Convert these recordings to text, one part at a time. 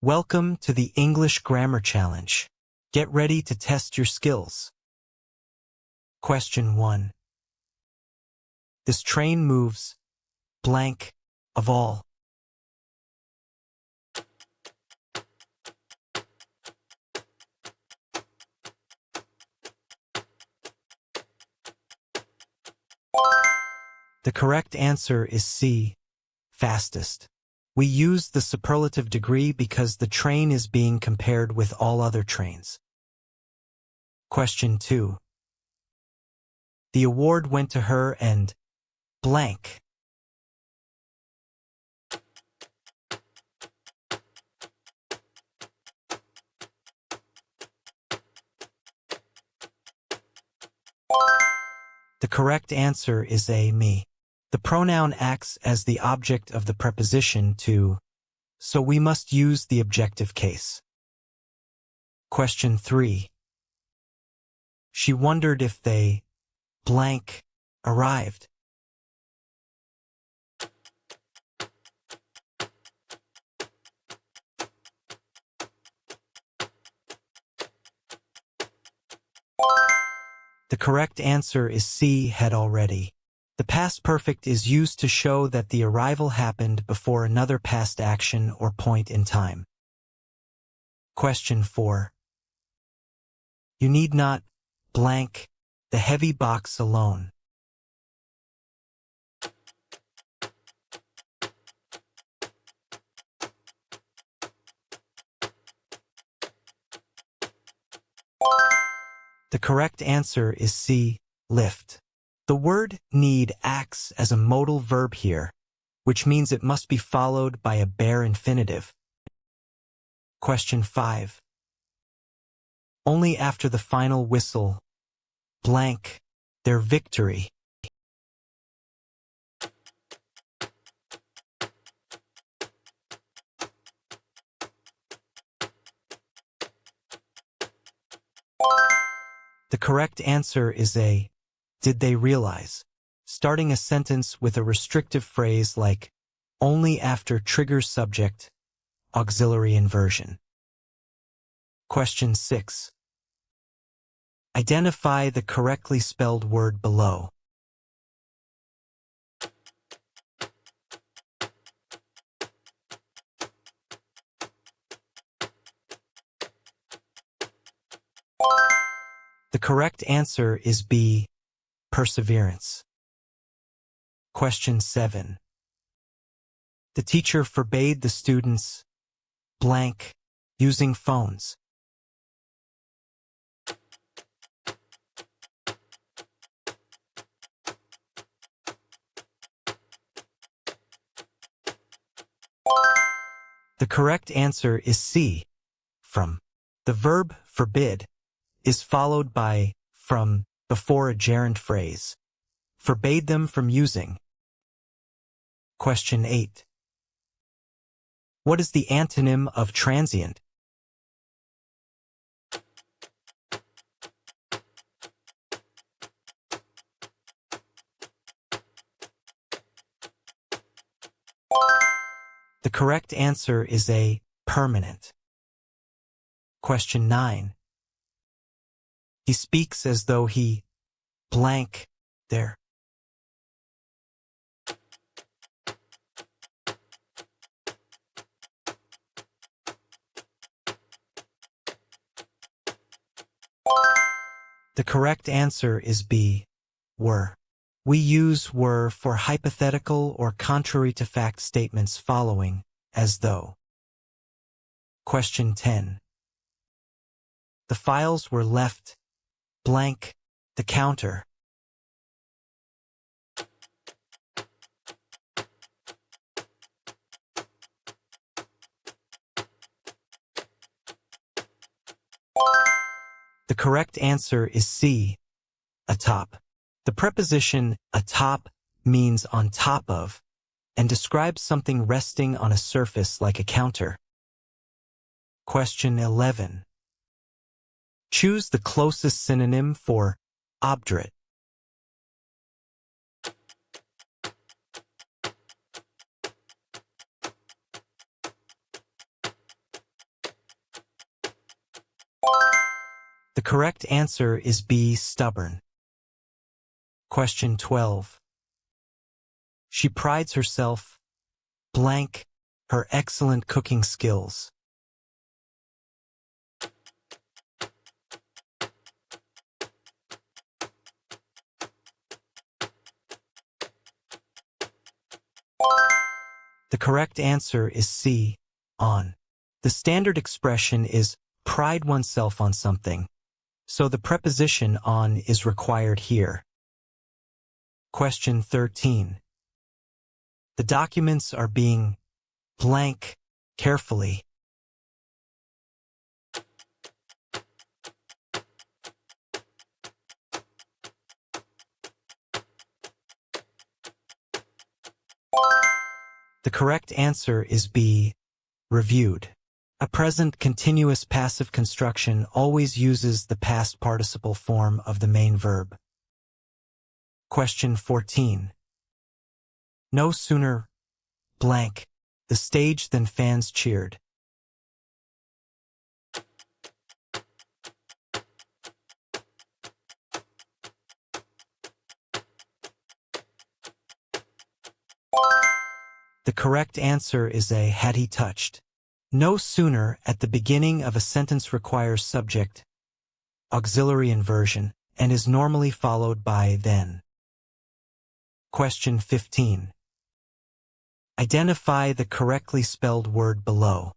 Welcome to the English Grammar Challenge. Get ready to test your skills. Question 1. This train moves blank of all. The correct answer is C, fastest. We use the superlative degree because the train is being compared with all other trains. Question 2. The award went to her and blank. The correct answer is A, me. The pronoun acts as the object of the preposition to, so we must use the objective case. Question 3. She wondered if they blank arrived. The correct answer is C, had already. The past perfect is used to show that the arrival happened before another past action or point in time. Question 4. You need not blank the heavy box alone. The correct answer is C, lift. The word need acts as a modal verb here, which means it must be followed by a bare infinitive. Question 5. Only after the final whistle blank their victory. The correct answer is A, did they realize? Starting a sentence with a restrictive phrase like only after triggers subject, auxiliary inversion. Question 6. Identify the correctly spelled word below. The correct answer is B, perseverance. Question 7. The teacher forbade the students blank using phones. The correct answer is C, from. The verb forbid is followed by from before a gerund phrase. Forbade them from using. Question 8. What is the antonym of transient? The correct answer is A, permanent. Question 9. He speaks as though he blank there. The correct answer is B, were. We use were for hypothetical or contrary to fact statements following as though. Question 10. The files were left blank the counter. The correct answer is C, atop. The preposition atop means on top of and describes something resting on a surface like a counter. Question 11. Choose the closest synonym for obdurate. The correct answer is B, stubborn. Question 12. She prides herself, blank, her excellent cooking skills. The correct answer is C, on. The standard expression is pride oneself on something, so the preposition on is required here. Question 13. The documents are being blank carefully. The correct answer is B, reviewed. A present continuous passive construction always uses the past participle form of the main verb. Question 14. No sooner blank the stage than fans cheered. The correct answer is A, had he touched. No sooner at the beginning of a sentence requires subject, auxiliary inversion, and is normally followed by then. Question 15. Identify the correctly spelled word below.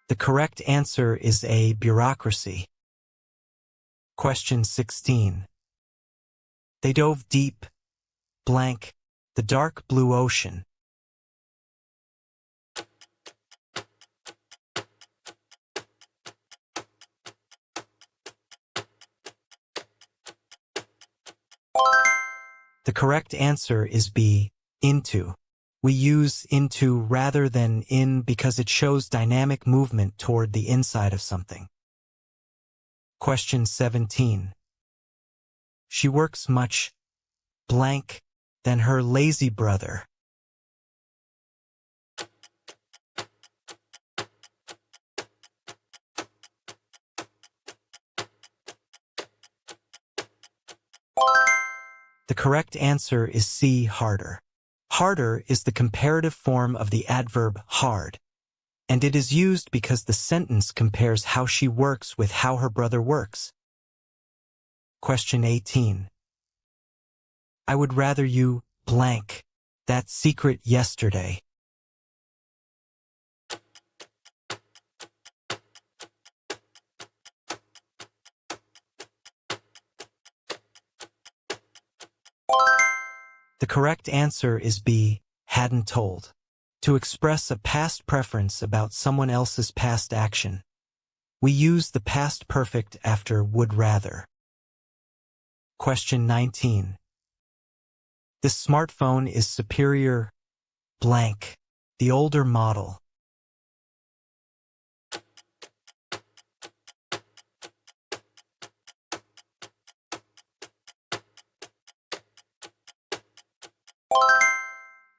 The correct answer is A, bureaucracy. Question 16. They dove deep, blank, the dark blue ocean. The correct answer is B, into. We use into rather than in because it shows dynamic movement toward the inside of something. Question 17. She works much blank than her lazy brother. The correct answer is C, harder. Harder is the comparative form of the adverb hard, and it is used because the sentence compares how she works with how her brother works. Question 18. I would rather you blank that secret yesterday. The correct answer is B, hadn't told. To express a past preference about someone else's past action, we use the past perfect after would rather. Question 19. This smartphone is superior blank, the older model.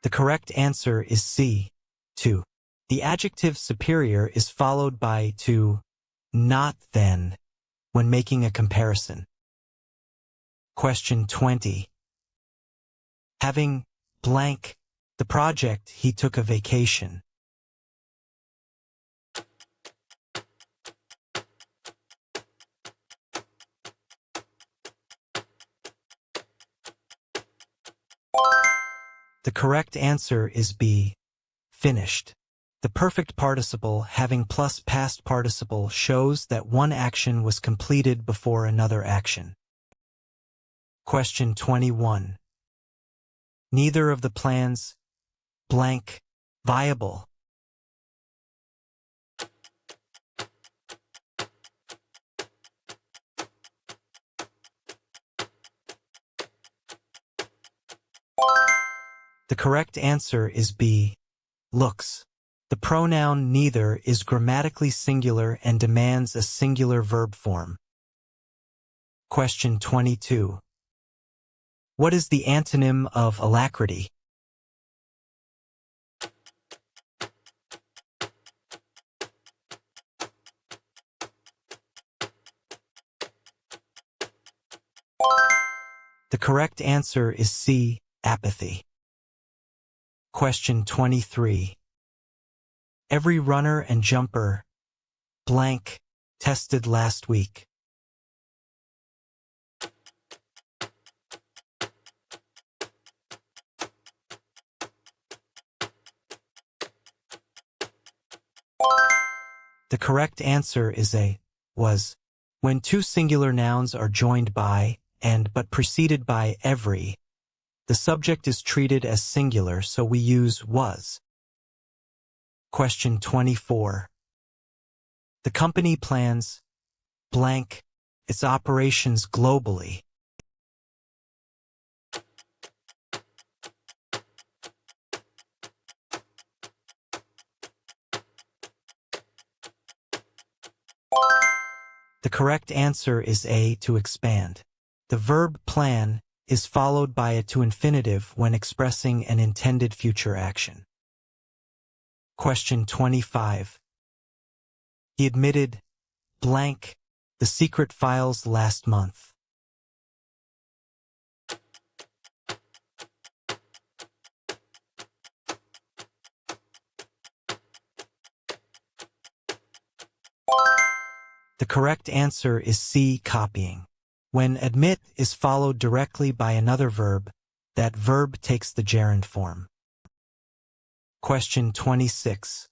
The correct answer is C, to. The adjective superior is followed by to, not than, when making a comparison. Question 20. Having blank the project, he took a vacation. The correct answer is B, finished. The perfect participle having plus past participle shows that one action was completed before another action. Question 21. Neither of the plans blank viable. The correct answer is B, looks. The pronoun neither is grammatically singular and demands a singular verb form. Question 22. What is the antonym of alacrity? The correct answer is C, apathy. Question 23. Every runner and jumper blank tested last week. The correct answer is A, was. When two singular nouns are joined by and but preceded by every, the subject is treated as singular, so we use was. Question 24. The company plans blank its operations globally. The correct answer is A, to expand. The verb plan is followed by a to infinitive when expressing an intended future action. Question 25. He admitted blank the secret files last month. The correct answer is C, copying. When admit is followed directly by another verb, that verb takes the gerund form. Question 26.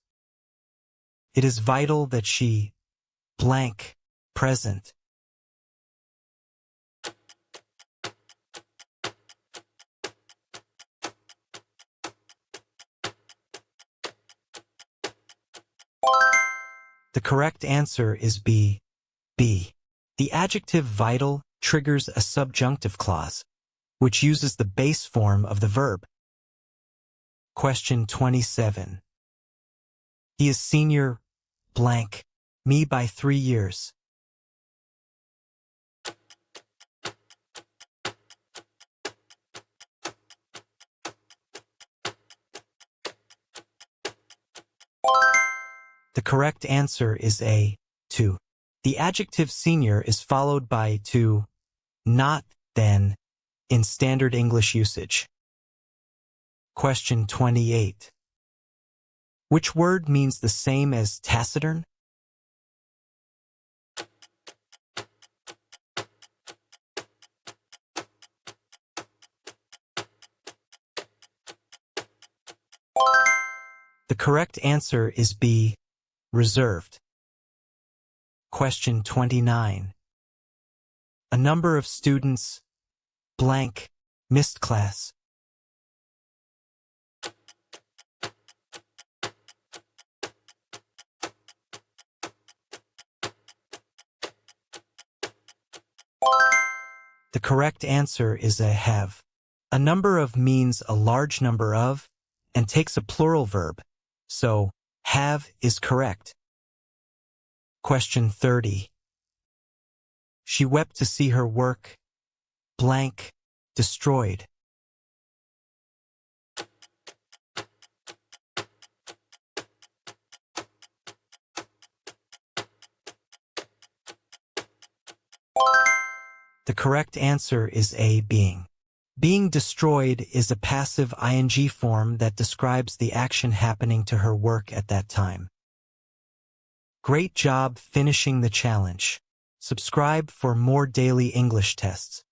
It is vital that she blank present. The correct answer is B, B. The adjective vital triggers a subjunctive clause, which uses the base form of the verb. Question 27. He is senior blank me by 3 years. The correct answer is A, to. The adjective senior is followed by to, not then, in standard English usage. Question 28. Which word means the same as taciturn? The correct answer is B, reserved. Question 29. A number of students blank missed class. The correct answer is a have. A number of means a large number of and takes a plural verb, so have is correct. Question 30. She wept to see her work blank destroyed. The correct answer is A, being. Being destroyed is a passive ing form that describes the action happening to her work at that time. Great job finishing the challenge. Subscribe for more daily English tests.